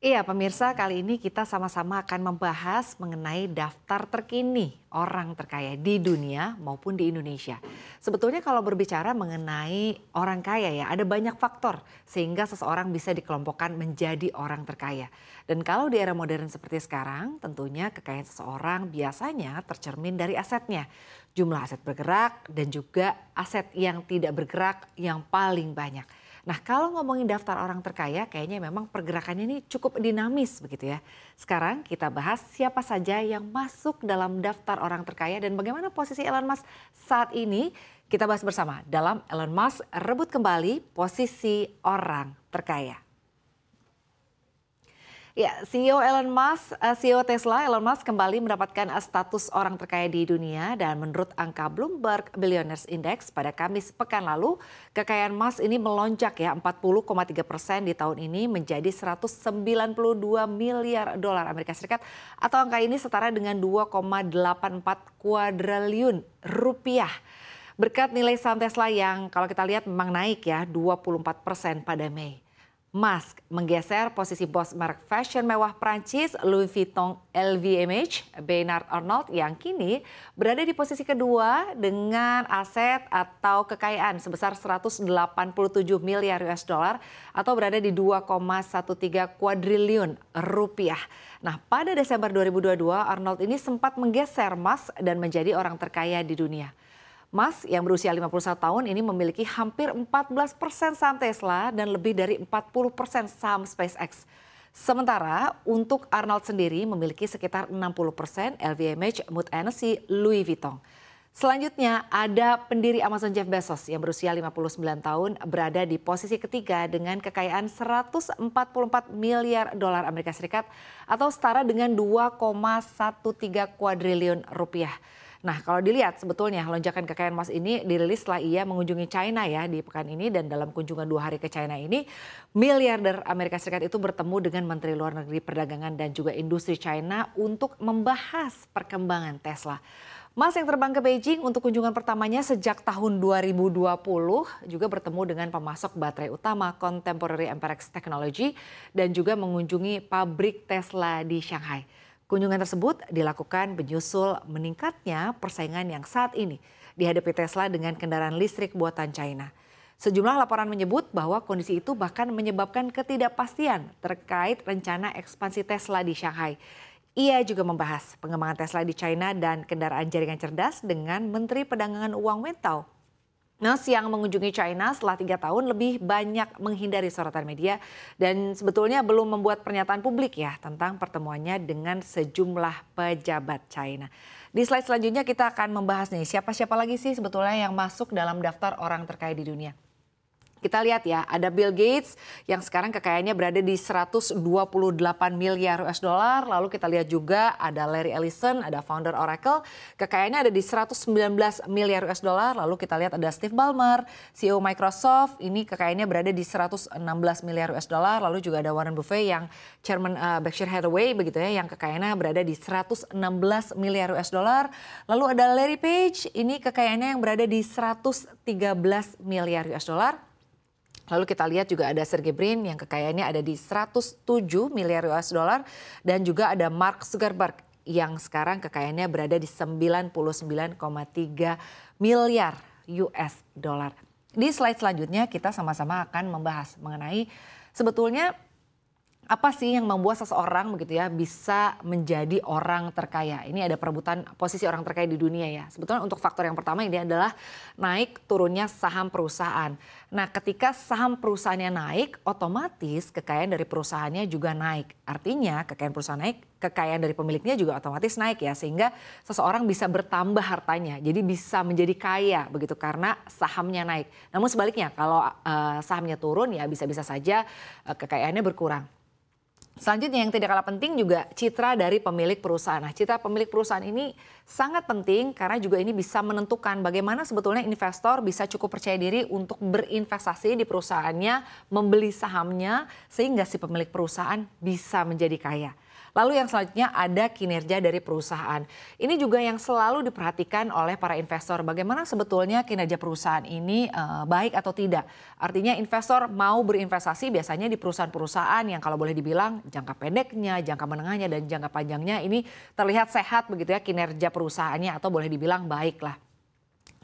Iya pemirsa, kali ini kita sama-sama akan membahas mengenai daftar terkini orang terkaya di dunia maupun di Indonesia. Sebetulnya kalau berbicara mengenai orang kaya ya, ada banyak faktor sehingga seseorang bisa dikelompokkan menjadi orang terkaya. Dan kalau di era modern seperti sekarang, tentunya kekayaan seseorang biasanya tercermin dari asetnya. Jumlah aset bergerak dan juga aset yang tidak bergerak yang paling banyak. Nah, kalau ngomongin daftar orang terkaya, kayaknya memang pergerakannya ini cukup dinamis begitu ya. Sekarang kita bahas siapa saja yang masuk dalam daftar orang terkaya dan bagaimana posisi Elon Musk saat ini. Kita bahas bersama dalam Elon Musk rebut kembali posisi orang terkaya. Ya, CEO Tesla Elon Musk kembali mendapatkan status orang terkaya di dunia dan menurut angka Bloomberg Billionaires Index pada Kamis pekan lalu, kekayaan Musk ini melonjak ya 40,3% di tahun ini menjadi 192 miliar dolar Amerika Serikat atau angka ini setara dengan 2,84 kuadriliun rupiah. Berkat nilai saham Tesla yang kalau kita lihat memang naik ya 24% pada Mei. Musk menggeser posisi bos merek fashion mewah Prancis Louis Vuitton LVMH, Bernard Arnault yang kini berada di posisi kedua dengan aset atau kekayaan sebesar 187 miliar US dollar atau berada di 2,13 kuadriliun rupiah. Nah, pada Desember 2022 Arnault ini sempat menggeser Musk dan menjadi orang terkaya di dunia. Musk yang berusia 51 tahun ini memiliki hampir 14% saham Tesla dan lebih dari 40% saham SpaceX. Sementara untuk Arnold sendiri memiliki sekitar 60% LVMH, Moët Hennessy, Louis Vuitton. Selanjutnya ada pendiri Amazon Jeff Bezos yang berusia 59 tahun berada di posisi ketiga dengan kekayaan 144 miliar dolar Amerika Serikat atau setara dengan 2,13 kuadriliun rupiah. Nah, kalau dilihat sebetulnya lonjakan kekayaan Musk ini dirilis setelah ia mengunjungi China ya di pekan ini dan dalam kunjungan 2 hari ke China ini miliarder Amerika Serikat itu bertemu dengan Menteri Luar Negeri Perdagangan dan juga Industri China untuk membahas perkembangan Tesla. Musk yang terbang ke Beijing untuk kunjungan pertamanya sejak tahun 2020 juga bertemu dengan pemasok baterai utama Contemporary Amperex Technology dan juga mengunjungi pabrik Tesla di Shanghai. Kunjungan tersebut dilakukan menyusul meningkatnya persaingan yang saat ini dihadapi Tesla dengan kendaraan listrik buatan China. Sejumlah laporan menyebut bahwa kondisi itu bahkan menyebabkan ketidakpastian terkait rencana ekspansi Tesla di Shanghai. Ia juga membahas pengembangan Tesla di China dan kendaraan jaringan cerdas dengan Menteri Perdagangan Wang Wentao. Musk yang mengunjungi China setelah 3 tahun lebih banyak menghindari sorotan media dan sebetulnya belum membuat pernyataan publik ya tentang pertemuannya dengan sejumlah pejabat China. Di slide selanjutnya kita akan membahas nih siapa-siapa lagi sih sebetulnya yang masuk dalam daftar orang terkaya di dunia. Kita lihat ya, ada Bill Gates yang sekarang kekayaannya berada di 128 miliar US dollar. Lalu kita lihat juga ada Larry Ellison, ada founder Oracle, kekayaannya ada di 119 miliar US dollar. Lalu kita lihat ada Steve Ballmer, CEO Microsoft, ini kekayaannya berada di 116 miliar US dollar. Lalu juga ada Warren Buffett yang chairman Berkshire Hathaway begitu ya, yang kekayaannya berada di 116 miliar US dollar. Lalu ada Larry Page, ini kekayaannya yang berada di 113 miliar US dollar. Lalu kita lihat juga ada Sergey Brin yang kekayaannya ada di 107 miliar US dollar dan juga ada Mark Zuckerberg yang sekarang kekayaannya berada di 99,3 miliar US dollar. Di slide selanjutnya kita sama-sama akan membahas mengenai sebetulnya apa sih yang membuat seseorang begitu ya bisa menjadi orang terkaya. Ini ada perebutan posisi orang terkaya di dunia ya. Sebetulnya untuk faktor yang pertama ini adalah naik turunnya saham perusahaan. Nah, ketika saham perusahaannya naik, otomatis kekayaan dari perusahaannya juga naik. Artinya kekayaan perusahaan naik, kekayaan dari pemiliknya juga otomatis naik ya. Sehingga seseorang bisa bertambah hartanya. Jadi bisa menjadi kaya begitu karena sahamnya naik. Namun sebaliknya kalau sahamnya turun ya bisa-bisa saja kekayaannya berkurang. Selanjutnya yang tidak kalah penting juga citra dari pemilik perusahaan. Nah, citra pemilik perusahaan ini Sangat penting karena juga ini bisa menentukan bagaimana sebetulnya investor bisa cukup percaya diri untuk berinvestasi di perusahaannya, membeli sahamnya, sehingga si pemilik perusahaan bisa menjadi kaya. Lalu yang selanjutnya ada kinerja dari perusahaan. Ini juga yang selalu diperhatikan oleh para investor. Bagaimana sebetulnya kinerja perusahaan ini baik atau tidak. Artinya investor mau berinvestasi biasanya di perusahaan-perusahaan yang kalau boleh dibilang jangka pendeknya, jangka menengahnya, dan jangka panjangnya ini terlihat sehat begitu ya kinerja perusahaannya atau boleh dibilang baik lah.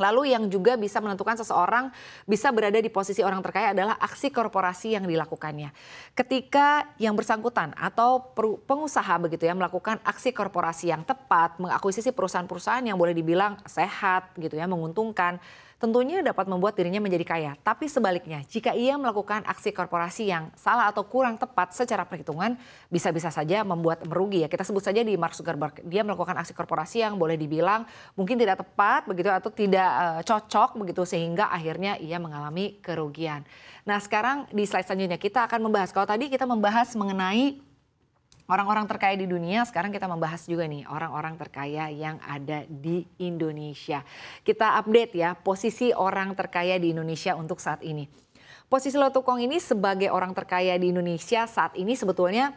Lalu yang juga bisa menentukan seseorang bisa berada di posisi orang terkaya adalah aksi korporasi yang dilakukannya. Ketika yang bersangkutan atau pengusaha begitu ya melakukan aksi korporasi yang tepat, mengakuisisi perusahaan-perusahaan yang boleh dibilang sehat gitu ya, menguntungkan, tentunya dapat membuat dirinya menjadi kaya. Tapi sebaliknya, jika ia melakukan aksi korporasi yang salah atau kurang tepat secara perhitungan, bisa-bisa saja membuat merugi ya. Kita sebut saja di Mark Zuckerberg, dia melakukan aksi korporasi yang boleh dibilang mungkin tidak tepat begitu atau tidak cocok begitu sehingga akhirnya ia mengalami kerugian. Nah, sekarang di slide selanjutnya kita akan membahas, kalau tadi kita membahas mengenai orang-orang terkaya di dunia, sekarang kita membahas juga nih orang-orang terkaya yang ada di Indonesia. Kita update ya posisi orang terkaya di Indonesia untuk saat ini. Posisi Lo Tuk Kong ini sebagai orang terkaya di Indonesia saat ini sebetulnya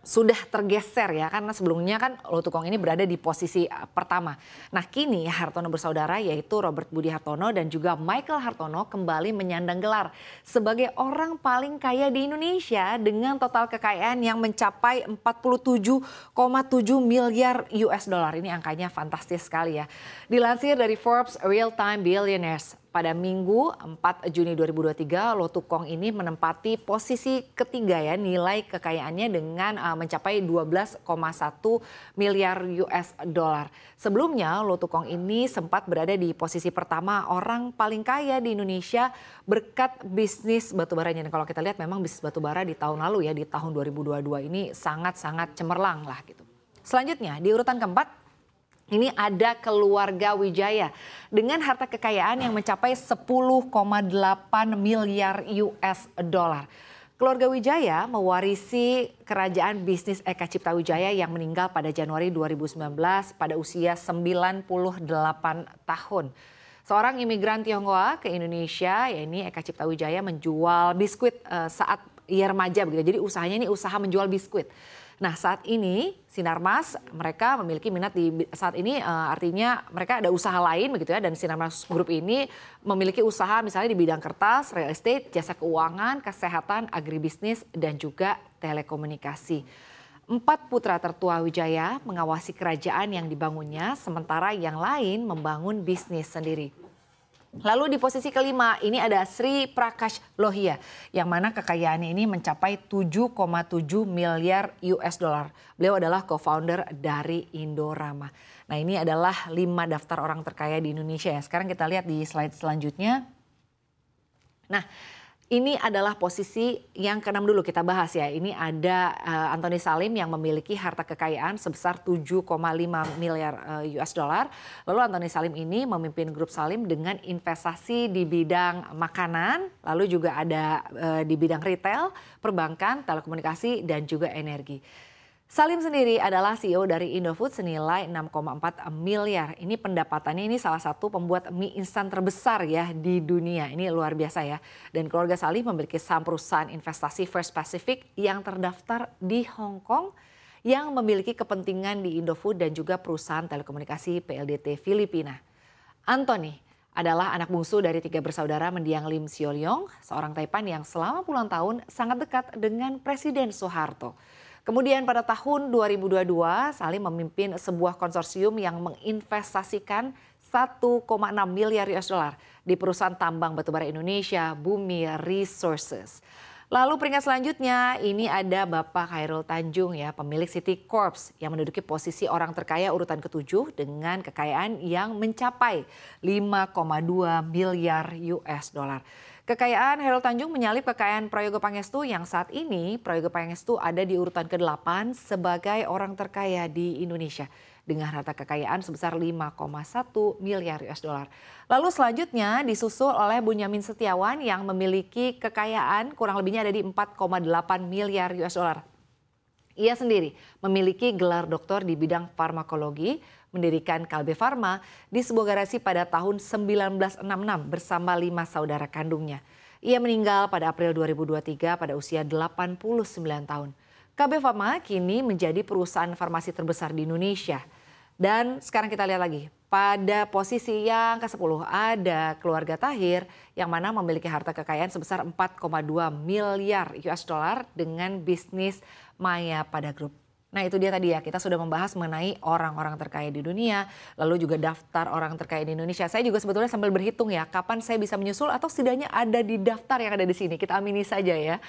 sudah tergeser ya, karena sebelumnya kan Lo Tuk Kong ini berada di posisi pertama. Nah kini Hartono bersaudara yaitu Robert Budi Hartono dan juga Michael Hartono kembali menyandang gelar sebagai orang paling kaya di Indonesia dengan total kekayaan yang mencapai 47,7 miliar US dollar. Ini angkanya fantastis sekali ya. Dilansir dari Forbes Real Time Billionaires, pada Minggu 4 Juni 2023, Lo Tuk Kong ini menempati posisi ketiga ya, nilai kekayaannya dengan mencapai 12,1 miliar US dollar. Sebelumnya Lo Tuk Kong ini sempat berada di posisi pertama orang paling kaya di Indonesia berkat bisnis batubaranya. Dan kalau kita lihat memang bisnis batubara di tahun lalu ya, di tahun 2022 ini sangat-sangat cemerlang lah gitu. Selanjutnya di urutan keempat, ini ada keluarga Wijaya dengan harta kekayaan yang mencapai 10,8 miliar US dollar. Keluarga Wijaya mewarisi kerajaan bisnis Eka Cipta Wijaya yang meninggal pada Januari 2019 pada usia 98 tahun. Seorang imigran Tionghoa ke Indonesia, yakni Eka Cipta Wijaya menjual biskuit saat ia remaja begitu. Jadi usahanya ini usaha menjual biskuit. Nah saat ini Sinarmas mereka memiliki minat di saat ini artinya mereka ada usaha lain begitu ya, dan Sinarmas Group ini memiliki usaha misalnya di bidang kertas, real estate, jasa keuangan, kesehatan, agribisnis dan juga telekomunikasi. 4 putra tertua Wijaya mengawasi kerajaan yang dibangunnya sementara yang lain membangun bisnis sendiri. Lalu di posisi kelima ini ada Sri Prakash Lohia yang mana kekayaannya ini mencapai 7,7 miliar US dollar. Beliau adalah co-founder dari Indorama. Nah ini adalah 5 daftar orang terkaya di Indonesia ya. Sekarang kita lihat di slide selanjutnya. Nah ini adalah posisi yang ke-6 dulu kita bahas ya. Ini ada Antoni Salim yang memiliki harta kekayaan sebesar 7,5 miliar US dollar. Lalu Antoni Salim ini memimpin grup Salim dengan investasi di bidang makanan, lalu juga ada di bidang retail, perbankan, telekomunikasi dan juga energi. Salim sendiri adalah CEO dari Indofood senilai 6,4 miliar. Ini pendapatannya ini salah satu pembuat mie instan terbesar ya di dunia. Ini luar biasa ya. Dan keluarga Salim memiliki saham perusahaan investasi First Pacific yang terdaftar di Hong Kong yang memiliki kepentingan di Indofood dan juga perusahaan telekomunikasi PLDT Filipina. Antoni adalah anak bungsu dari 3 bersaudara mendiang Lim Sio Leong, seorang Taipan yang selama puluhan tahun sangat dekat dengan Presiden Soeharto. Kemudian pada tahun 2022 Salim memimpin sebuah konsorsium yang menginvestasikan 1,6 miliar US dollar di perusahaan tambang batubara Indonesia, Bumi Resources. Lalu peringkat selanjutnya ini ada Bapak Khairul Tanjung ya, pemilik City Corps yang menduduki posisi orang terkaya urutan ke-7 dengan kekayaan yang mencapai 5,2 miliar US dollar. Kekayaan Khairul Tanjung menyalip kekayaan Prayogo Pangestu yang saat ini Prayogo Pangestu ada di urutan ke-8 sebagai orang terkaya di Indonesia dengan harta kekayaan sebesar 5,1 miliar US dollar. Lalu selanjutnya disusul oleh Bunyamin Setiawan yang memiliki kekayaan kurang lebihnya ada di 4,8 miliar US dollar. Ia sendiri memiliki gelar doktor di bidang farmakologi, mendirikan Kalbe Farma di sebuah garasi pada tahun 1966 bersama 5 saudara kandungnya. Ia meninggal pada April 2023 pada usia 89 tahun. Kalbe Farma kini menjadi perusahaan farmasi terbesar di Indonesia. Dan sekarang kita lihat lagi, pada posisi yang ke-10 ada keluarga Tahir yang mana memiliki harta kekayaan sebesar 4,2 miliar US dollar dengan bisnis Maya Pada Group. Nah itu dia tadi ya, kita sudah membahas mengenai orang-orang terkaya di dunia, lalu juga daftar orang terkaya di Indonesia. Saya juga sebetulnya sambil berhitung ya, kapan saya bisa menyusul atau setidaknya ada di daftar yang ada di sini. Kita amini saja ya.